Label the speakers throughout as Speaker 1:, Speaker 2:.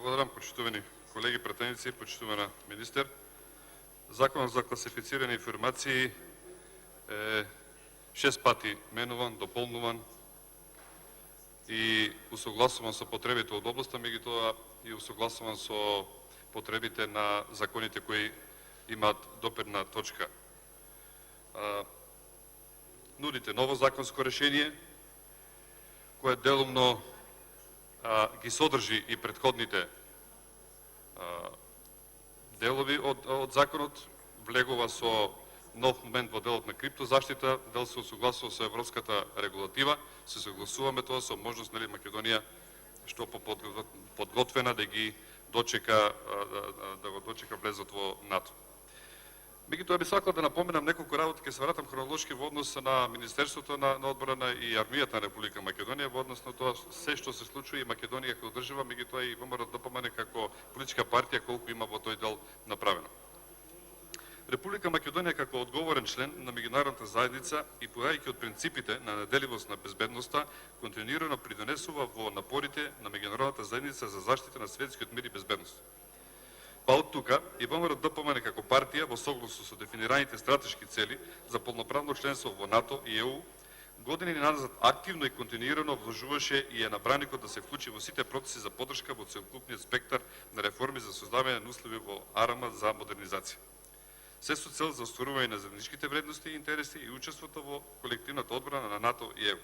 Speaker 1: Благодарам, почитувани колеги, пратеници, почитувана министер. Законот за класифицирани информации е 6 пати менуван, дополнуван и усогласуван со потребите од областа, меѓутоа и усогласуван со потребите на законите кои имаат допирна точка. Нудите ново законско решение, кое делумно ги содржи и предходните делови од законот, влегува со нов момент во делот на криптозаштита, дел се усогласува со европската регулатива, се согласуваме тоа со можност Македонија што подготвена да ги дочека да го дочека влезот во НАТО. Меѓутоа би сакал да напоменам неколку работи, ќе се вратам хронолошки во однос на Министерството на одбрана и армијата на Република Македонија во однос на тоа се што се случува и Македонија како држава, меѓутоа и ВМРО ДПМН како политичка партија колку има во тој дел направено. Република Македонија како одговорен член на меѓународната заедница и појаѓајќи од принципите на неделивост на безбедноста, континуирано придонесува во напорите на меѓународната заедница за заштита на светскиот мир и безбедност. Па од тука и ВМРО ДПМН како партија во согласно со дефинираните стратешки цели за полноправно членство во НАТО и ЕУ, години назад активно и континуирано вложуваше и е на браникот да се вклучи во сите процеси за поддршка во целокупниот спектар на реформи за создавање на услови во АРМ за модернизација. Се со цел за остварување на заедничките вредности и интереси и учеството во колективната одбрана на НАТО и ЕУ.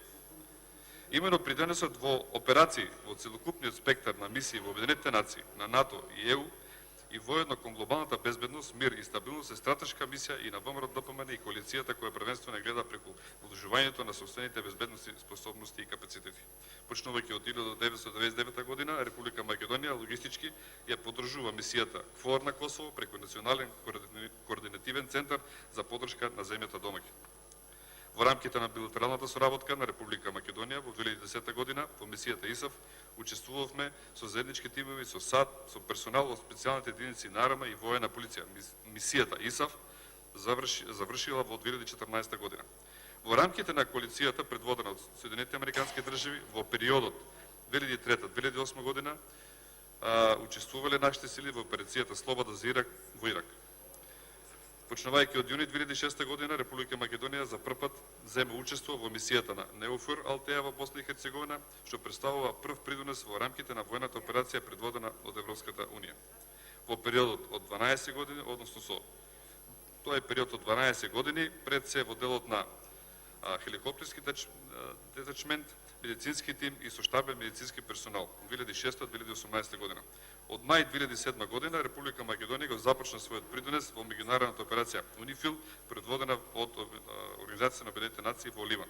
Speaker 1: Имено придонесот во операции во целокупниот спектар на мисии во Обединетите нации, на НАТО и ЕУ и воедно кон глобалната безбедност, мир и стабилност е стратешка мисија и на ВМРО ДПМН и коалицијата која првенствено гледа преку вложувањето на собствените безбедности, способности и капацитети. Почнувајќи од 1999 година, Република Македонија логистички ја поддржува мисијата КФОР на Косово преку Национален координативен центар за поддршка на земјата домаќин. Во рамките на билатералната соработка на Република Македонија во 2010 година во мисијата ИСАФ учествувавме со заеднички тимови со САД, со персонал од специјалните единици на АРМ и воена полиција. Мисијата ИСАФ завршила во 2014 година. Во рамките на коалицијата предводена од Соединетите Американски држави во периодот 2003-2008 година учествувале нашите сили во операцијата Слобода за Ирак во Ирак. Почнувајќи од јуни 2006 година, Република Македонија за прв пат зема учество во мисијата на НЕУФОР Алтеа во Босна и Херцеговина, што представува прв придонес во рамките на воената операција предводена од Европската унија. Во периодот од 12 години, односно со тоа е период од 12 години, пред се во делот на хеликоптерски детачмент, медицински тим и со штабен медицински персонал 2006-2018 година. Од мај 2007 година Република Македонија го започна својот придонес во меѓународната операција УНИФИЛ, предводена од Организацијата на Обединетите нации во Ливан.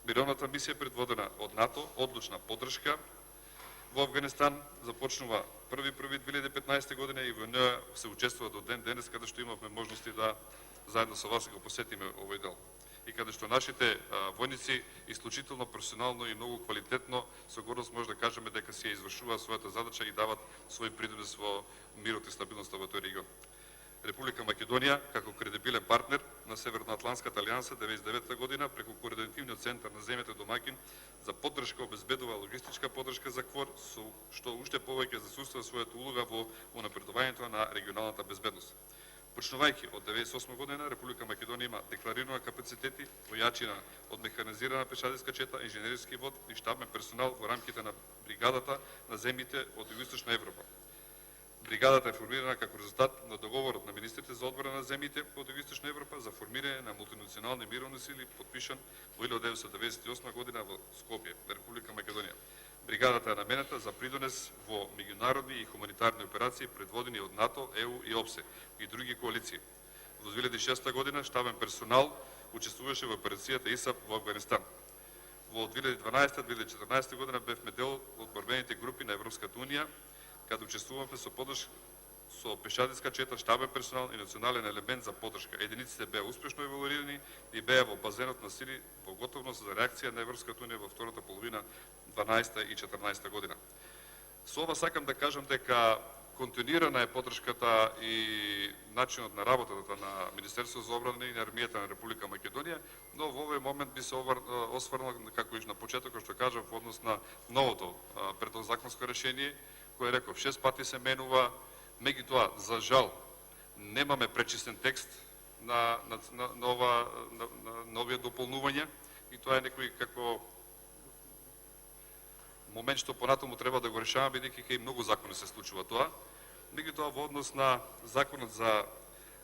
Speaker 1: Мировната мисија предводена од НАТО, одлучна поддршка во Авганистан, започнува 1.1.2015 година и во неја се учествува до ден денес, каде што имавме можности да заедно со вас го посетиме овој дел. И каде што нашите војници исклучително професионално и многу квалитетно со гордост може да кажеме дека си ја извршуваат својата задача и дават свој придонес во мирот и стабилноста во тој регион. Република Македонија како кредибилен партнер на Северноатлантската алијанса 1999 година преку координативниот центар на земјата домаќин за поддршка обезбедува логистичка поддршка за КФОР, со што уште повеќе засуствува својата улога во унапредувањето на регионалната безбедност. Почнувајќи од 1998 година, Република Македонија има декларирани капацитети, војачина од механизирана пешадиска чета, инженерски вод и штабен персонал во рамките на бригадата на земјите од Југоисточна Европа. Бригадата е формирана како резултат на договорот на министрите за одбрана на земјите од Југоисточна Европа за формирање на мултинационални мировни сили, подпишан во 1998 година во Скопје, Република Македонија. Бригадата е намената за придонес во меѓународни и хуманитарни операции предводени од НАТО, ЕУ и ОПСЕ и други коалиции. Во 2006 година штабен персонал учествуваше во операцијата ИСАФ во Авганистан. Во 2012-2014 година бевме дел од борбените групи на Европската унија, каде учествувавме со поддршка со пешадиска чета, штабен персонал и национален елемент за поддршка. Единиците беа успешно еволуирани и беа во базенот на сили во готовност за реакција на Европската унија во втората половина 12 и 14 година. Со ова сакам да кажам дека континуирана е поддршката и начинот на работата на Министерството за одбрана и на армијата на Република Македонија, но во овој момент би се осврнал, како и на почетокот што кажав, во однос на новото предзаконско решение, кој реков 6 пати се менува, меѓутоа за жал немаме пречистен текст на овие дополнувања и тоа е некој како момент што понатаму треба да го решаваме, бидејќи кај многу закони се случува тоа. Меѓутоа во однос на законот за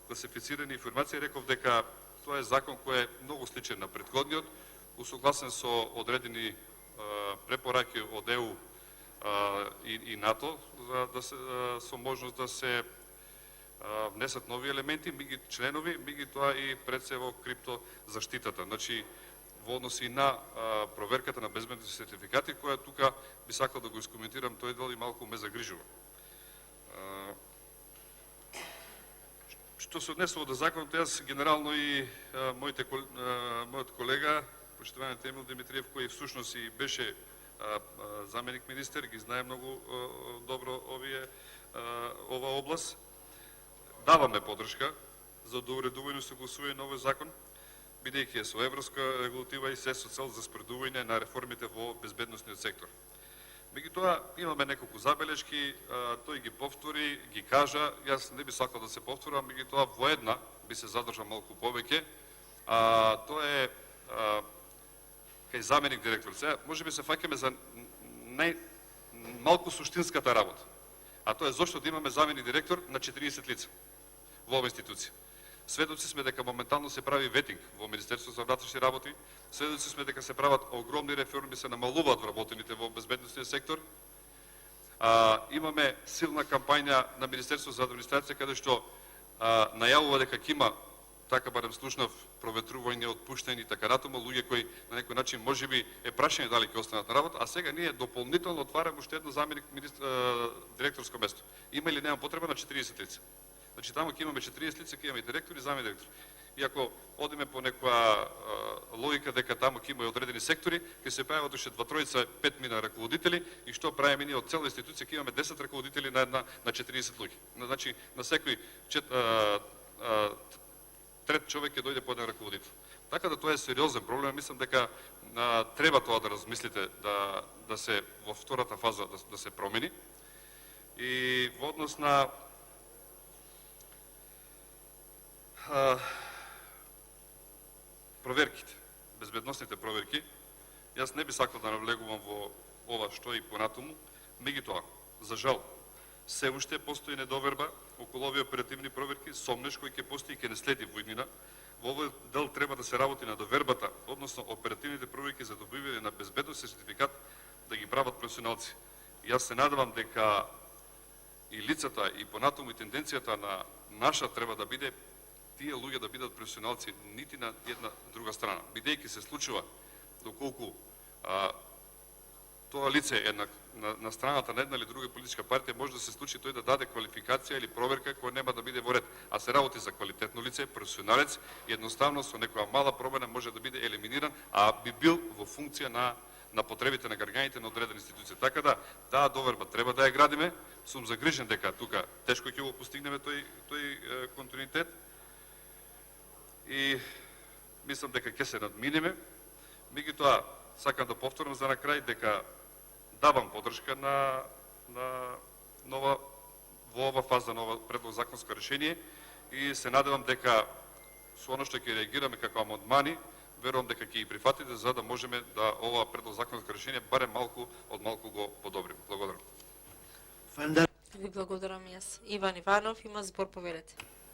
Speaker 1: класифицирани информации реков дека тоа е закон кој е многу сличен на претходниот, усогласен со одредени препораки од ЕУ и НАТО за да се со можност да се внесат нови елементи, членови, меѓутоа и пред се во криптозаштитата. Значи во однос и на проверката на безбедни сертификати, која тука би сакал да го искоментирам тој дел и малку ме загрижува. Што се однесува до законот, јас генерално и мојот колега, почитуваниот Емил Димитриев, кој всушност и беше заменик министер, ги знае многу добро ова област. Даваме поддршка за доуредување и согласување на овој закон, бидејќи е со европска регулатива и се со цел за спредување на реформите во безбедносниот сектор. Меѓутоа, имаме неколку забелешки, тој ги повтори, ги кажа, јас не би сакал да се повторам, меѓутоа во една би се задржал малку повеќе, тоа е кај заменик директор. Сега, може би се фаќаме за малку суштинската работа, а тоа е зошто да имаме заменик директор на 40 лица во оваа институција. Сведоци сме дека моментално се прави ветинг во Министерството за внатрешни работи, сведоци сме дека се прават огромни реформи, се намалуваат вработените во безбедносниот сектор. Имаме силна кампања на Министерството за администрација, каде што најавува дека ќе има, така барем слушнав, проветрување, отпуштање и така натаму, луѓе кои на некој начин можеби е прашање дали ќе останат на работа, а сега ние дополнително отвараме уште едно заменик директорско место. Има или нема потреба на 40 лица? Значи таму ќе имаме 40 лица, ќе имаме и директор и заменик директор. И ако одиме по некоја логика дека таму ќе има и одредени сектори, ќе се појават уште 2-3, 5 раководители и што правиме ние од цела институција, ќе имаме 10 раководители на 40 луѓе. Значи на секој трет човек ќе дојде по еден раководител. Така да тоа е сериозен проблем, мислам дека треба тоа да размислите да се во втората фаза да се промени. И во однос на проверките, безбедносните проверки, јас не би сакал да навлегувам во ова што и понатаму, меѓутоа, за жал, се уште постои недоверба околу овие оперативни проверки, сомнеш кој ќе постои и ќе не следи во иднина. Во овој дел треба да се работи на довербата, односно оперативните проверки за добивање на безбедносен сертификат да ги прават професионалци. Јас се надевам дека и лицата и понатаму и тенденцијата на наша треба да биде тие луѓе да бидат професионалци нити на една друга страна. Бидејќи се случува доколку тоа лице е на страната на една или друга политичка партија, може да се случи тој да даде квалификација или проверка која нема да биде во ред, а се работи за квалитетно лице, професионалец и едноставно со некоја мала промена може да биде елиминиран, а би бил во функција на потребите на граѓаните на одредена институција. Така да, таа доверба треба да ја градиме. Сум загрижен дека тука тешко ќе го постигнеме тој континуитет и мислам дека ќе се надминеме. Меѓутоа, сакам да повторам за на крај дека давам поддршка на во ова фаза на ова предлог законско решение и се надевам дека со оно што ќе реагираме како амандмани, верувам дека ќе ги прифатите за да можеме да ова предлог законско решение барем малку од малку го подобриме. Благодарам.
Speaker 2: Ви благодарам јас. Иван Иванов има збор, повелете.